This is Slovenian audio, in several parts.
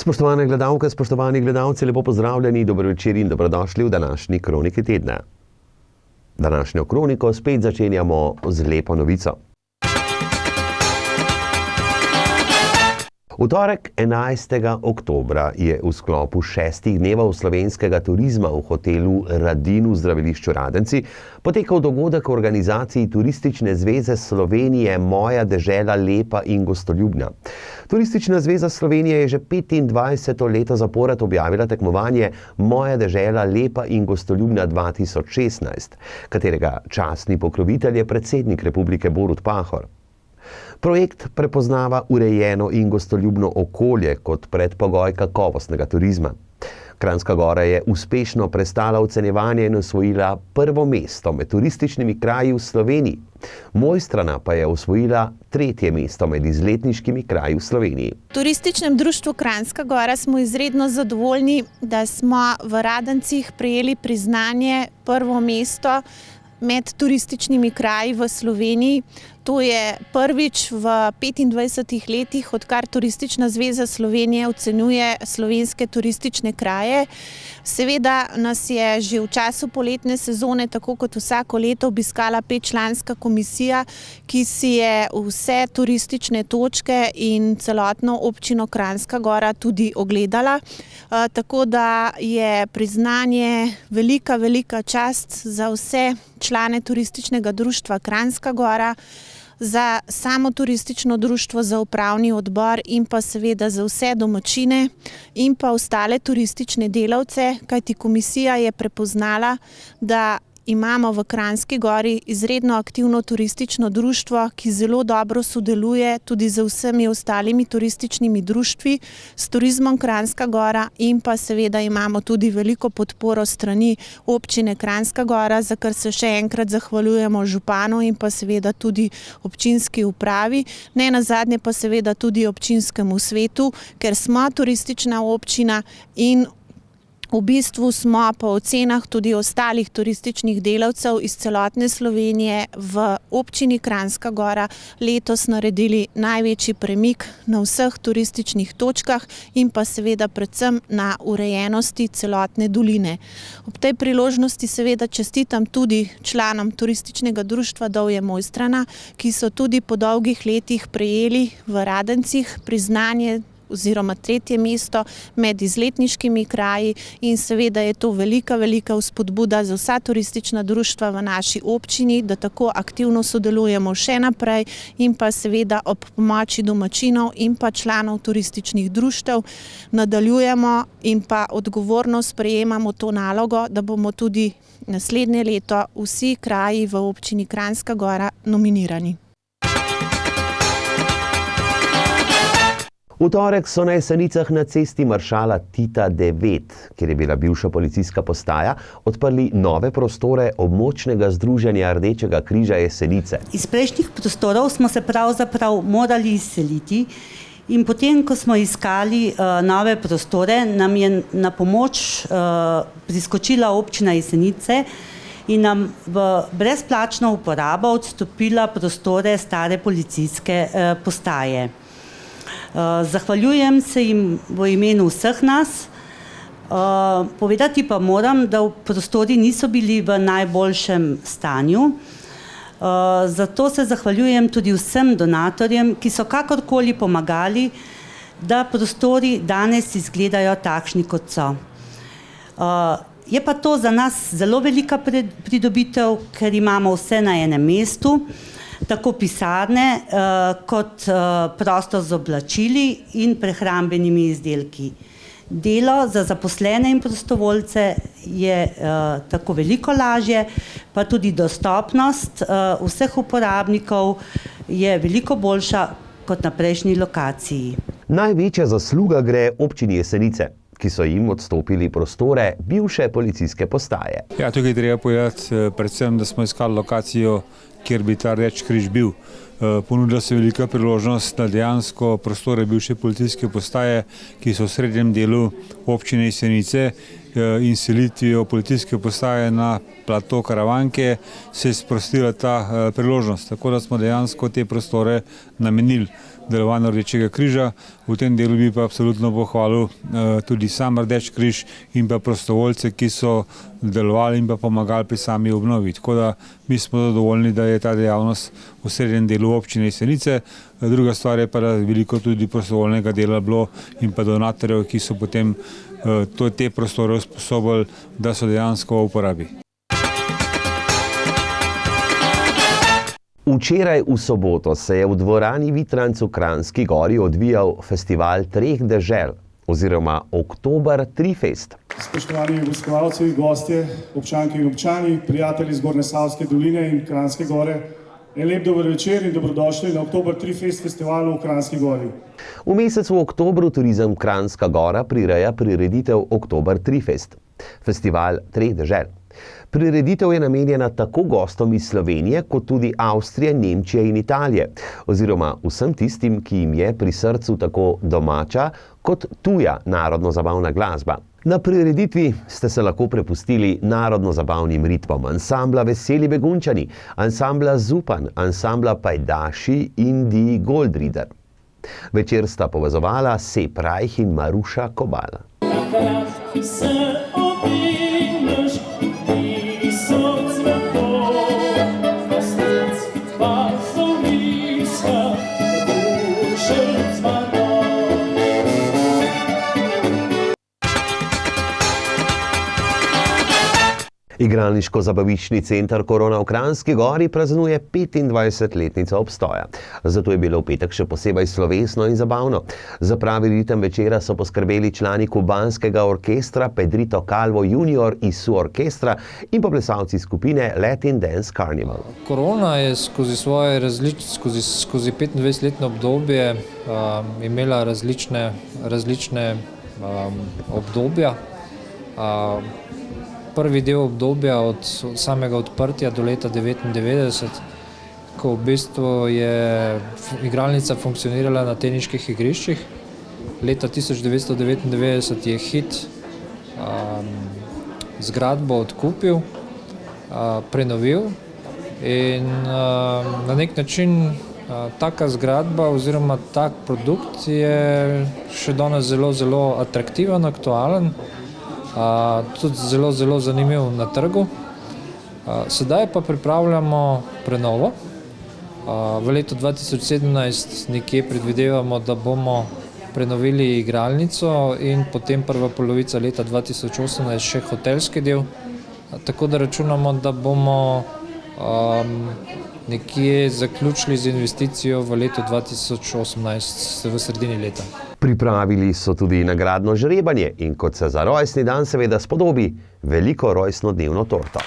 Spoštovane gledalke, spoštovani gledalci, lepo pozdravljeni, dobro večer in dobrodošli v današnji Kroniki tedna. Današnjo kroniko spet začenjamo z lepo novico. V torek 11. oktobra je v sklopu 6 dnevov slovenskega turizma v hotelu Radin v zdravilišču Radenci potekal dogodek v organizaciji Turistične zveze Slovenije Moja dežela lepa in gostoljubna. Turistična zveza Slovenije je že 25. leto zapored objavila tekmovanje Moja dežela lepa in gostoljubna 2016, katerega častni pokrovitelj je predsednik Republike Borut Pahor. Projekt prepoznava urejeno in gostoljubno okolje kot predpogoj kakovostnega turizma. Kranjska Gora je uspešno prestala ocenjevanje in osvojila prvo mesto med turističnimi kraji v Sloveniji. Mojstrana pa je osvojila 3. mesto med izletniškimi kraji v Sloveniji. V Turističnem društvu Kranjska Gora smo izredno zadovoljni, da smo v Radencih prejeli priznanje prvo mesto med turističnimi kraji v Sloveniji. To je prvič v 25 letih, odkar Turistična zveza Slovenije ocenjuje slovenske turistične kraje. Seveda nas je že v času poletne sezone, tako kot vsako leto, obiskala 5-članska komisija, ki si je vse turistične točke in celotno občino Kranjska Gora tudi ogledala. Tako da je priznanje velika čast za vse člane Turističnega društva Kranjska Gora, za samo turistično društvo, za upravni odbor in pa seveda za vse domačine in pa ostale turistične delavce, kajti komisija je prepoznala, da imamo v Kranjski Gori izredno aktivno turistično društvo, ki zelo dobro sodeluje tudi z vsemi ostalimi turističnimi društvi, s Turizmom Kranjska Gora in pa seveda imamo tudi veliko podporo strani občine Kranjska Gora, za kar se še enkrat zahvaljujemo županu in pa seveda tudi občinski upravi, ne nazadnje pa seveda tudi občinskemu svetu, ker smo turistična občina in v bistvu smo po ocenah tudi ostalih turističnih delavcev iz celotne Slovenije v občini Kranjska Gora letos naredili največji premik na vseh turističnih točkah in pa seveda predvsem na urejenosti celotne doline. Ob tej priložnosti seveda čestitam tudi članom Turističnega društva Dovje Mojstrana, ki so tudi po dolgih letih prejeli v Radencih priznanje oziroma 3. mesto med izletniškimi kraji in seveda je to velika vzpodbuda za vsa turistična društva v naši občini, da tako aktivno sodelujemo še naprej in pa seveda ob pomoči domačinov in pa članov turističnih društev nadaljujemo in pa odgovorno sprejemamo to nalogo, da bomo tudi naslednje leto vsi kraji v občini Kranjska Gora nominirani. V torek so na Jesenicah na cesti maršala Tita 9, kjer je bila bivša policijska postaja, odprli nove prostore območnega združenja Rdečega križa Jesenice. Iz prejšnjih prostorov smo se pravzaprav morali izseliti in potem, ko smo iskali nove prostore, nam je na pomoč priskočila občina Jesenice in nam v brezplačno uporabo odstopila prostore stare policijske postaje. Zahvaljujem se jim v imenu vseh nas. Povedati pa moram, da prostori niso bili v najboljšem stanju. Zato se zahvaljujem tudi vsem donatorjem, ki so kakorkoli pomagali, da prostori danes izgledajo takšni, kot so. Je pa to za nas zelo velika pridobitev, ker imamo vse na enem mestu, tako pisarne kot prostor z oblačili in prehrambenimi izdelki. Delo za zaposlene in prostovoljce je tako veliko lažje, pa tudi dostopnost vseh uporabnikov je veliko boljša kot na prejšnji lokaciji. Največja zasluga gre občini Jesenice, ki so jim odstopili prostore bivše policijske postaje. Ja, tukaj treba povedati predvsem, da smo iskali lokacijo, kjer bi ta Rdeči križ bil. Ponudila se velika priložnost, da dejansko prostore bivše policijske postaje, ki so v srednjem delu občine Jesenice, in selitvijo policijske postaje na plato Karavanke se je sprostila ta priložnost. Tako da smo dejansko te prostore namenili delovanju Rdečega križa. V tem delu bi pa absolutno pohvalil tudi sam Rdeči križ in pa prostovoljce, ki so delovali in pa pomagali pri sami obnovi. Tako da mi smo zadovoljni, da je ta dejavnost v srednjem delu občine Jesenice. Druga stvar je pa, da veliko tudi prostovoljnega dela bilo in pa donatorjev, ki so potem te prostore usposobili, da so dejansko v uporabi. Včeraj v soboto se je v dvorani Vitranc v Kranjski Gori odvijal festival treh dežel oziroma Oktober 3 Fest. Spoštovani obiskovalci, gostje, občanke in občani, prijatelji z Gornje Savske doline in Kranjske Gore, en lep dober večer in dobrodošli na Oktober 3 Fest festivalu v Kranjski Gori. V mesecu oktobru Turizem Kranjska Gora prireja prireditev Oktober 3 Fest, festival treh dežel. Prireditev je namenjena tako gostom iz Slovenije, kot tudi Avstrije, Nemčije in Italije, oziroma vsem tistim, ki jim je pri srcu tako domača kot tuja narodno-zabavna glasba. Na prireditvi ste se lahko prepustili narodno-zabavnim ritmom ansambla Veseli Begunjčani, ansambla Zupan, ansambla Pajdaši in Die Goldrieder. Večer sta povezovala Sep Rajh in Maruša Kobal. Igralniško-zabaviščni center Korona v Kranjski Gori praznuje 25-letnico obstoja. Zato je bilo v petek še posebej slovesno in zabavno. Za pravi ritem večera so poskrbeli člani kubanskega orkestra Pedrito Calvo Junior iz Orkestra in plesalci skupine Latin Dance Carnival. Korona je skozi svoje skozi 25-letno obdobje imela različne obdobja. Prvi del obdobja od samega odprtja do leta 1999, ko v bistvu je igralnica funkcionirala na teniških igriščih. Leta 1999 je Hit zgradbo odkupil, prenovil in na nek način taka zgradba oziroma tak produkt je še danes zelo atraktiven, aktualen. Tudi zelo zanimiv na trgu. Sedaj pa pripravljamo prenovo. V letu 2017 nekje predvidevamo, da bomo prenovili igralnico in potem prva polovica leta 2018 še hotelski del. Tako da računamo, da bomo nekje zaključili z investicijo v letu 2018 v sredini leta. Pripravili so tudi nagradno žrebanje in kot se za rojstni dan seveda spodobi, veliko rojstnodnevno torto.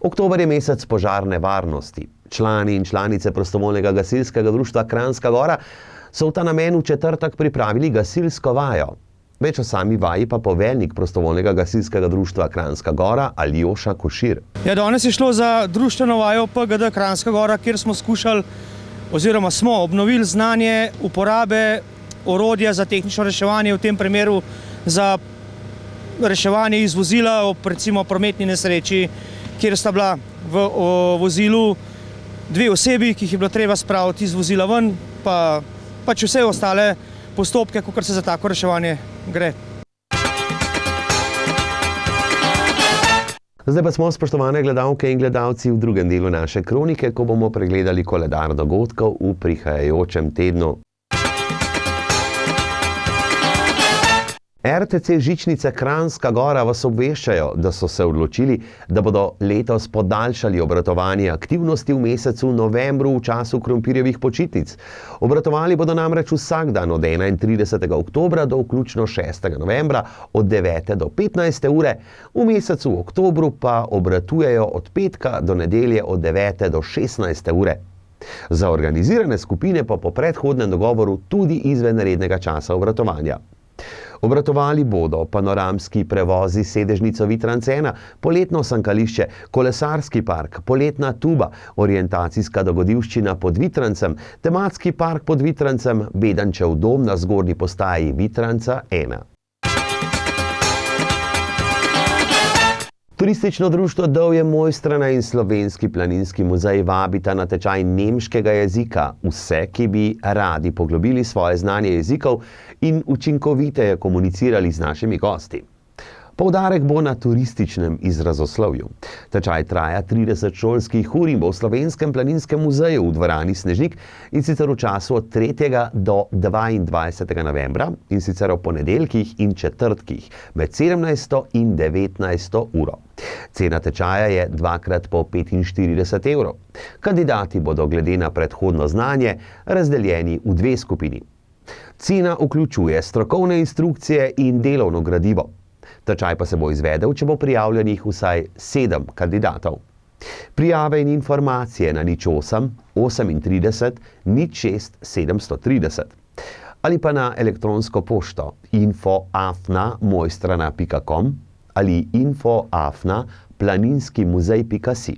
Oktober je mesec požarne varnosti. Člani in članice prostovoljnega gasilskega društva Kranjska Gora so v ta namen v četrtek pripravili gasilsko vajo. Več o sami vaji pa poveljnik prostovoljnega gasilskega društva Kranjska Gora Aljoša Košir. Ja, danes je šlo za društveno vajo PGD Kranjska Gora, kjer smo skušali oziroma smo obnovili znanje uporabe orodja za tehnično reševanje, v tem primeru za reševanje iz vozila ob recimo prometni nesreči, kjer sta bila v vozilu dve osebi, ki jih je bilo treba spraviti iz vozila ven, pa pač vse ostale postopke, kakor se za tako reševanje gre. Zdaj pa smo, spoštovane gledalke in gledalci, v drugem delu naše kronike, ko bomo pregledali koledar dogodkov v prihajajočem tednu. RTC Žičnice Kranjska Gora vas obveščajo, da so se odločili, da bodo letos podaljšali obratovanje aktivnosti v mesecu novembru v času krompirjevih počitnic. Obratovali bodo namreč vsak dan od 31. oktobra do vključno 6. novembra od 9. do 15. ure, v mesecu oktobru pa obratujejo od petka do nedelje od 9. do 16. ure. Za organizirane skupine pa po predhodnem dogovoru tudi izven rednega časa obratovanja. Obratovali bodo panoramski prevozi sedežnico Vitranc 1, poletno sankališče, kolesarski park, poletna tuba, orientacijska dogodivščina pod Vitrancem, tematski park pod Vitrancem, Bedančev dom na zgornji postaji Vitranca 1. Turistično društvo Dovje Mojstrana in Slovenski planinski muzej vabita na tečaj nemškega jezika vse, ki bi radi poglobili svoje znanje jezikov in učinkoviteje komunicirali z našimi gosti. Poudarek bo na turističnem izrazoslovju. Tečaj traja 30 šolskih ur in bo v Slovenskem planinskem muzeju v dvorani Snežnik in sicer v času od 3. do 22. novembra in sicer o ponedeljkih in četrtkih med 17. in 19. uro. Cena tečaja je 2x po 45 evrov. Kandidati bodo glede na predhodno znanje razdeljeni v dve skupini. Cena vključuje strokovne instrukcije in delovno gradivo. Tečaj pa se bo izvedel, če bo prijavljenih vsaj 7 kandidatov. Prijave in informacije na 08 38 06 730 ali pa na elektronsko pošto info@mojstrana.com ali info@planinskimuzej.si.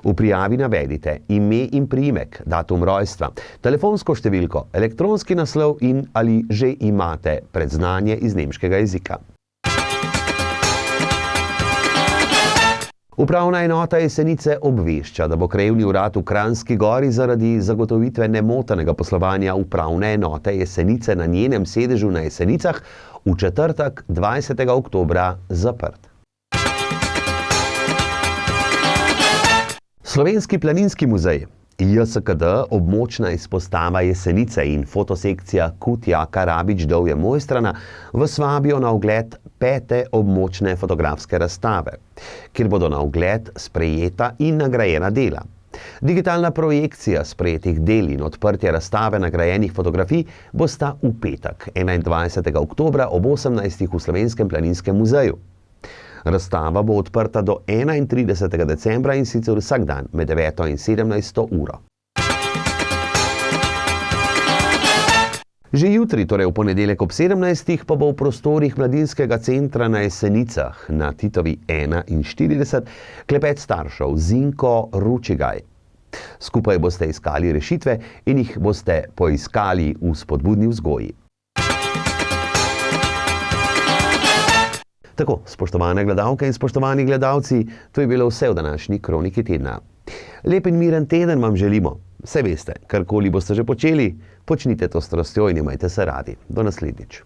V prijavi navedite ime in priimek, datum rojstva, telefonsko številko, elektronski naslov in ali že imate predznanje iz nemškega jezika. Upravna enota Jesenice obvešča, da bo krajevni urad v Kranjski Gori zaradi zagotovitve nemotenega poslovanja upravne enote Jesenice na njenem sedežu na Jesenicah v četrtek 20. oktobra zaprt. Slovenski planinski muzej, JSKD, območna izpostava Jesenice in fotosekcija Kutja Karabič Dovje Mojstrana vas vabijo na ogled 5. območne fotografske razstave, kjer bodo na ogled sprejeta in nagrajena dela. Digitalna projekcija sprejetih del in odprtje razstave nagrajenih fotografij bosta v petek, 21. oktobra ob 18. v Slovenskem planinskem muzeju. Razstava bo odprta do 31. decembra in sicer vsak dan med 9. in 17. uro. Že jutri, torej v ponedeljek ob 17. pa bo v prostorih Mladinskega centra na Jesenicah na Titovi 41 klepet staršev Zinko Ručigaj. Skupaj boste iskali rešitve in jih boste poiskali v spodbudni vzgoji. Tako, spoštovane gledalke in spoštovani gledalci, to je bilo vse v današnji kroniki tedna. Lep in miren teden vam želimo. Vse veste, karkoli boste že počeli, počnite to s strastjo in imajte se radi. Do naslednjič.